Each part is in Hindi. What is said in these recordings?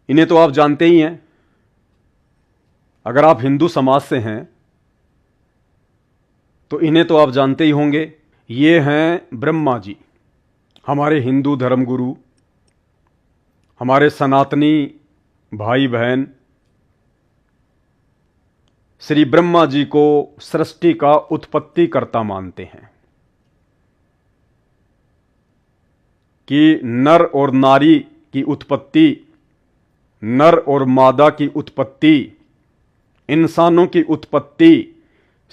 इन्हें तो आप जानते ही हैं, अगर आप हिंदू समाज से हैं तो इन्हें तो आप जानते ही होंगे। ये हैं ब्रह्मा जी, हमारे हिंदू धर्मगुरु, हमारे सनातनी भाई बहन। श्री ब्रह्मा जी को सृष्टि का उत्पत्तिकर्ता मानते हैं कि नर और नारी की उत्पत्ति, नर और मादा की उत्पत्ति, इंसानों की उत्पत्ति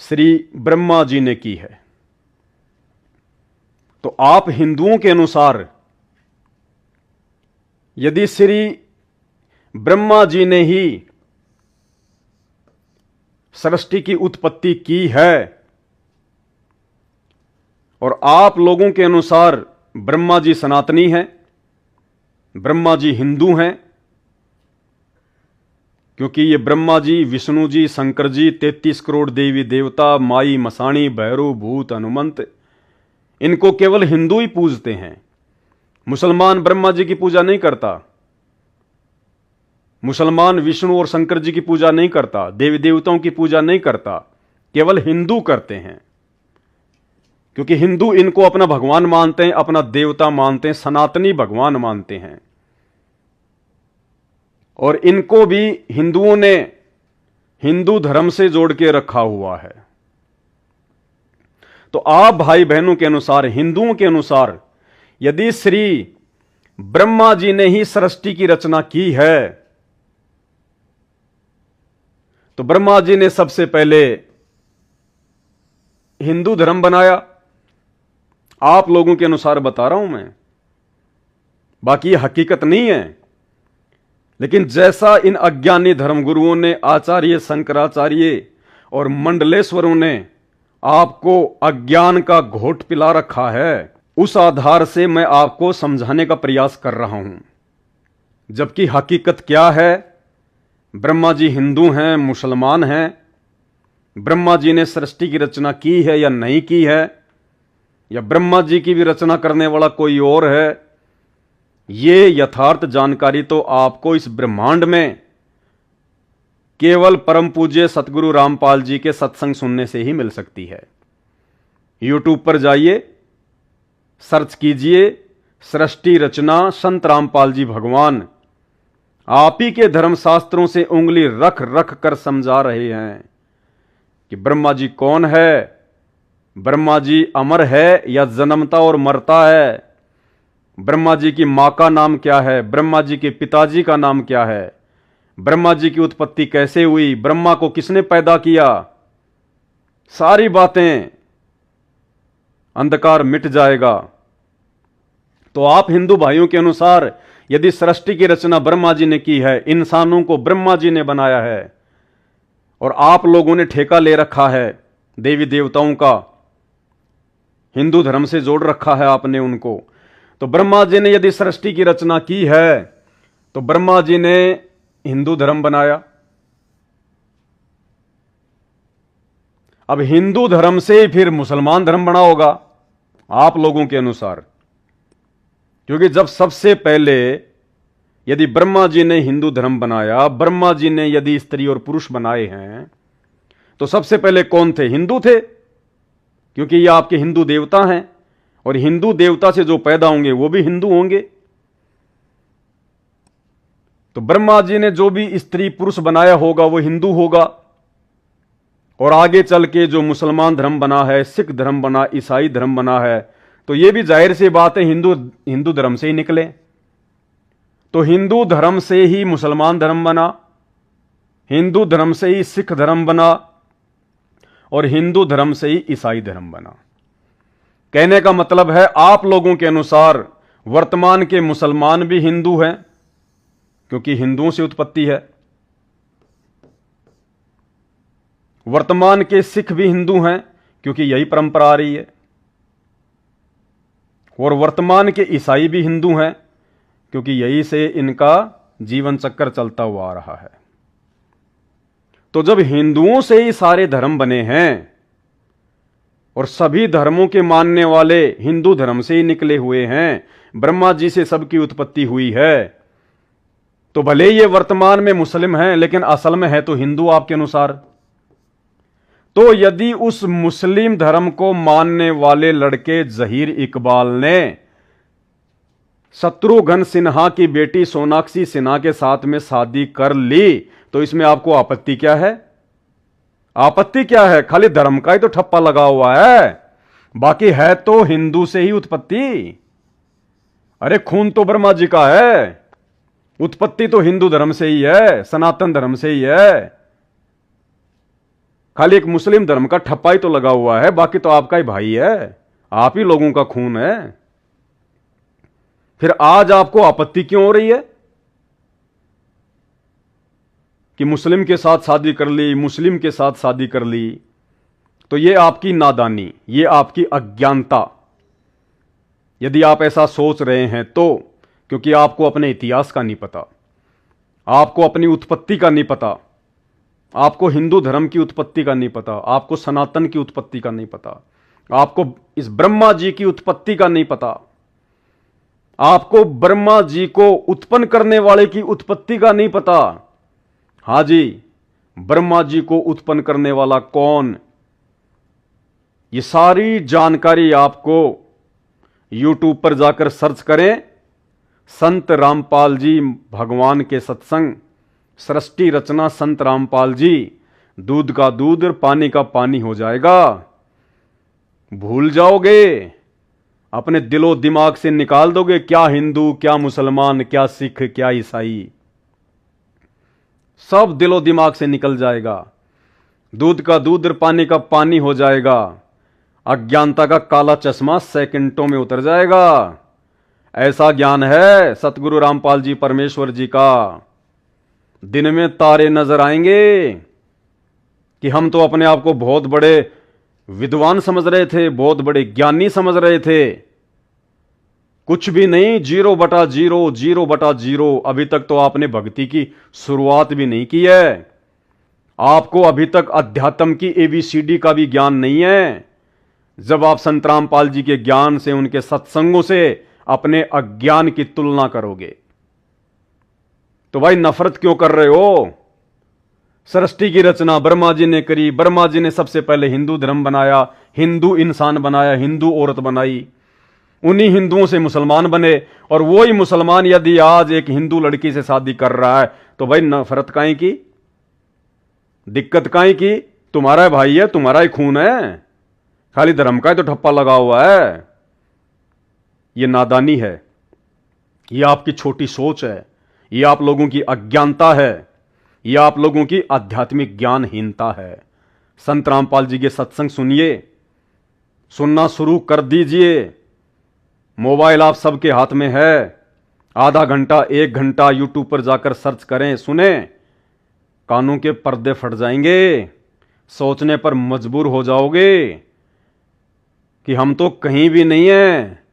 श्री ब्रह्मा जी ने की है। तो आप हिंदुओं के अनुसार यदि श्री ब्रह्मा जी ने ही सृष्टि की उत्पत्ति की है और आप लोगों के अनुसार ब्रह्मा जी सनातनी हैं, ब्रह्मा जी हिंदू हैं, क्योंकि ये ब्रह्मा जी, विष्णु जी, शंकर जी, 33 करोड़ देवी देवता, माई मसाणी, भैरव, भूत, हनुमंत, इनको केवल हिंदू ही पूजते हैं। मुसलमान ब्रह्मा जी की पूजा नहीं करता, मुसलमान विष्णु और शंकर जी की पूजा नहीं करता, देवी देवताओं की पूजा नहीं करता, केवल हिंदू करते हैं। क्योंकि हिंदू इनको अपना भगवान मानते हैं, अपना देवता मानते हैं, सनातनी भगवान मानते हैं। और इनको भी हिंदुओं ने हिंदू धर्म से जोड़ के रखा हुआ है। तो आप भाई बहनों के अनुसार, हिंदुओं के अनुसार, यदि श्री ब्रह्मा जी ने ही सृष्टि की रचना की है तो ब्रह्मा जी ने सबसे पहले हिंदू धर्म बनाया। आप लोगों के अनुसार बता रहा हूं मैं, बाकी ये हकीकत नहीं है। लेकिन जैसा इन अज्ञानी धर्मगुरुओं ने, आचार्य शंकराचार्य और मंडलेश्वरों ने आपको अज्ञान का घोट पिला रखा है, उस आधार से मैं आपको समझाने का प्रयास कर रहा हूं। जबकि हकीकत क्या है, ब्रह्मा जी हिंदू हैं, मुसलमान हैं, ब्रह्मा जी ने सृष्टि की रचना की है या नहीं की है, या ब्रह्मा जी की भी रचना करने वाला कोई और है, ये यथार्थ जानकारी तो आपको इस ब्रह्मांड में केवल परम पूज्य सतगुरु रामपाल जी के सत्संग सुनने से ही मिल सकती है। यूट्यूब पर जाइए, सर्च कीजिए सृष्टि रचना संत रामपाल जी भगवान, आप ही के धर्मशास्त्रों से उंगली रख रख कर समझा रहे हैं कि ब्रह्मा जी कौन है, ब्रह्मा जी अमर है या जन्मता और मरता है, ब्रह्मा जी की मां का नाम क्या है, ब्रह्मा जी के पिताजी का नाम क्या है, ब्रह्मा जी की उत्पत्ति कैसे हुई, ब्रह्मा को किसने पैदा किया, सारी बातें, अंधकार मिट जाएगा। तो आप हिंदू भाइयों के अनुसार यदि सृष्टि की रचना ब्रह्मा जी ने की है, इंसानों को ब्रह्मा जी ने बनाया है, और आप लोगों ने ठेका ले रखा है देवी देवताओं का, हिंदू धर्म से जोड़ रखा है आपने उनको, तो ब्रह्मा जी ने यदि सृष्टि की रचना की है तो ब्रह्मा जी ने हिंदू धर्म बनाया। अब हिंदू धर्म से फिर मुसलमान धर्म बना होगा आप लोगों के अनुसार, क्योंकि जब सबसे पहले यदि ब्रह्मा जी ने हिंदू धर्म बनाया, ब्रह्मा जी ने यदि स्त्री और पुरुष बनाए हैं, तो सबसे पहले कौन थे? हिंदू थे, क्योंकि ये आपके हिंदू देवता हैं, और हिंदू देवता से जो पैदा होंगे वो भी हिंदू होंगे। तो ब्रह्मा जी ने जो भी स्त्री पुरुष बनाया होगा वो हिंदू होगा, और आगे चल के जो मुसलमान धर्म बना है, सिख धर्म बना, ईसाई धर्म बना है, तो ये भी जाहिर सी बात है हिंदू धर्म से ही निकले। तो हिंदू धर्म से ही मुसलमान धर्म बना, हिंदू धर्म से ही सिख धर्म बना, और हिंदू धर्म से ही ईसाई धर्म बना। कहने का मतलब है आप लोगों के अनुसार वर्तमान के मुसलमान भी हिंदू हैं, क्योंकि हिंदुओं से उत्पत्ति है, वर्तमान के सिख भी हिंदू हैं क्योंकि यही परंपरा आ रही है, और वर्तमान के ईसाई भी हिंदू हैं क्योंकि यही से इनका जीवन चक्र चलता हुआ आ रहा है। तो जब हिंदुओं से ही सारे धर्म बने हैं और सभी धर्मों के मानने वाले हिंदू धर्म से ही निकले हुए हैं, ब्रह्मा जी से सबकी उत्पत्ति हुई है, तो भले ये वर्तमान में मुस्लिम हैं, लेकिन असल में है तो हिंदू आपके अनुसार। तो यदि उस मुस्लिम धर्म को मानने वाले लड़के जहीर इकबाल ने शत्रुघ्न सिन्हा की बेटी सोनाक्षी सिन्हा के साथ में शादी कर ली, तो इसमें आपको आपत्ति क्या है? आपत्ति क्या है? खाली धर्म का ही तो ठप्पा लगा हुआ है, बाकी है तो हिंदू से ही उत्पत्ति। अरे खून तो ब्रह्मा जी का है, उत्पत्ति तो हिंदू धर्म से ही है, सनातन धर्म से ही है। खाली एक मुस्लिम धर्म का ठप्पा ही तो लगा हुआ है, बाकी तो आपका ही भाई है, आप ही लोगों का खून है। फिर आज आपको आपत्ति क्यों हो रही है कि मुस्लिम के साथ शादी कर ली, मुस्लिम के साथ शादी कर ली? तो यह आपकी नादानी, यह आपकी अज्ञानता। यदि आप ऐसा सोच रहे हैं तो क्योंकि आपको अपने इतिहास का नहीं पता, आपको अपनी उत्पत्ति का नहीं पता, आपको हिंदू धर्म की उत्पत्ति का नहीं पता, आपको सनातन की उत्पत्ति का नहीं पता, आपको इस ब्रह्मा जी की उत्पत्ति का नहीं पता, आपको ब्रह्मा जी को उत्पन्न करने वाले की उत्पत्ति का नहीं पता। हां जी, ब्रह्मा जी को उत्पन्न करने वाला कौन, ये सारी जानकारी आपको YouTube पर जाकर सर्च करें। संत रामपाल जी भगवान के सत्संग, सृष्टि रचना संत रामपाल जी, दूध का दूध पानी का पानी हो जाएगा। भूल जाओगे, अपने दिलो दिमाग से निकाल दोगे क्या हिंदू, क्या मुसलमान, क्या सिख, क्या ईसाई, सब दिलो दिमाग से निकल जाएगा। दूध का दूध पानी का पानी हो जाएगा। अज्ञानता का काला चश्मा सेकंडों में उतर जाएगा। ऐसा ज्ञान है सतगुरु रामपाल जी परमेश्वर जी का। दिन में तारे नजर आएंगे कि हम तो अपने आप को बहुत बड़े विद्वान समझ रहे थे, बहुत बड़े ज्ञानी समझ रहे थे। कुछ भी नहीं, 0/0, 0/0। अभी तक तो आपने भक्ति की शुरुआत भी नहीं की है। आपको अभी तक अध्यात्म की ABCD का भी ज्ञान नहीं है। जब आप संत रामपाल जी के ज्ञान से, उनके सत्संगों से अपने अज्ञान की तुलना करोगे तो भाई नफरत क्यों कर रहे हो? सृष्टि की रचना ब्रह्मा जी ने करी, ब्रह्मा जी ने सबसे पहले हिंदू धर्म बनाया, हिंदू इंसान बनाया, हिंदू औरत बनाई, उन्हीं हिंदुओं से मुसलमान बने। और वही मुसलमान यदि आज एक हिंदू लड़की से शादी कर रहा है तो भाई नफरत काहे की, दिक्कत काहे की? तुम्हारा भाई है, तुम्हारा ही खून है, खाली धर्म का ही तो ठप्पा लगा हुआ है। यह नादानी है, यह आपकी छोटी सोच है, यह आप लोगों की अज्ञानता है, यह आप लोगों की आध्यात्मिक ज्ञानहीनता है। संत रामपाल जी के सत्संग सुनिए, सुनना शुरू कर दीजिए। मोबाइल आप सबके हाथ में है, आधा घंटा 1 घंटा YouTube पर जाकर सर्च करें, सुने, कानों के पर्दे फट जाएंगे, सोचने पर मजबूर हो जाओगे कि हम तो कहीं भी नहीं है,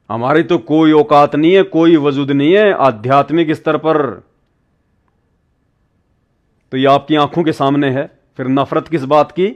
हमारी तो कोई औकात नहीं है, कोई वजूद नहीं है आध्यात्मिक स्तर पर। तो ये आपकी आंखों के सामने है, फिर नफरत किस बात की?